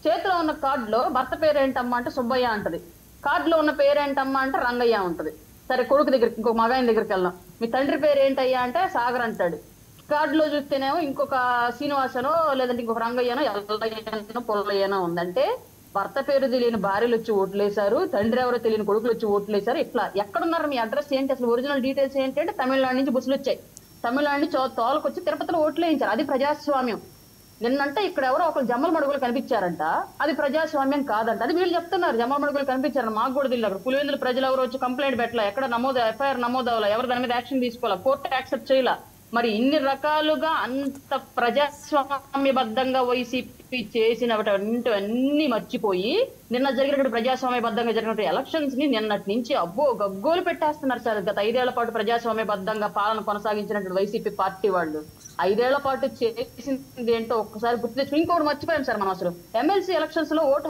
చేతిలో ఉన్న కార్డులో భర్త పేరు ఏంటమ్మా అంటే సుబ్బయ్య అంటది. కార్డులో ఉన్న పేరు ఏంటమ్మా అంటే రంగయ్య ఉంటది. సరే కొడుకు దగ్గరికి ఇంకొక మగాయన దగ్గరికి వెళ్దాం. మీ తండ్రి పేరు ఏంటయ్యా అంటే సాగర్ అంటాడు. కార్డులో చూస్తేనేమో ఇంకొక శ్రీనివాసనో లేదంటే ఇంకొక రంగయ్యనో ఎల్లయ్యనో పొల్లయ్యనో ఉందంటే భర్త పేరు తెలియని భార్యలు వచ్చి ఓట్లేశారు, తండ్రి ఎవరో తెలియని కొడుకులు వచ్చి ఓట్లేశారు. ఇట్లా ఎక్కడున్నారు, మీ అడ్రస్ ఏంటి, అసలు ఒరిజినల్ డీటెయిల్స్ ఏంటి అంటే తమిళనాడు నుంచి బుసులు వచ్చాయి. తమిళనాడు నుంచి తోలుకొచ్చి తిరుపతిలో ఓట్లేయించారు. అది ప్రజాస్వామ్యం. నిన్నంటే ఇక్కడ ఎవరో ఒకరు జమ్మల మడుగులు కనిపించారంట, అది ప్రజాస్వామ్యం కాదంట. అది వీళ్ళు చెప్తున్నారు జమ్మల మడుగులు కనిపించారు, మాకు కూడా తెలియదు. అక్కడ పులివెందుల ప్రజలు ఎవరు వచ్చి కంప్లైంట్ పెట్టలే, ఎక్కడ ఎఫ్ఐఆర్ నమోదు అవ్వాలా, ఎవరు దాని మీద యాక్షన్ తీసుకోవాలా, కోర్టు యాక్సెప్ట్ చేయాల. మరి ఇన్ని రకాలుగా అంత ప్రజాస్వామ్యబద్ధంగా వైసీపీ చేసినవన్నీ మర్చిపోయి నిన్న జరిగినటువంటి ప్రజాస్వామ్యబద్ధంగా జరిగినటువంటి ఎలక్షన్స్ ని నిన్నటి నుంచి అబ్బో గగ్గోలు పెట్టేస్తున్నారు సార్. గత 5 ఏళ్ల పాటు ప్రజాస్వామ్యబద్ధంగా పాలన కొనసాగించినటువంటి వైసీపీ పార్టీ వాళ్ళు 5 ఏళ్ల పాటు చేసింది ఏంటో ఒక్కసారి గుర్తు తెచ్చుకుని ఇంకోటి మర్చిపోయాం సార్. మనం అసలు ఎమ్మెల్సీ ఎలక్షన్స్ లో ఓటు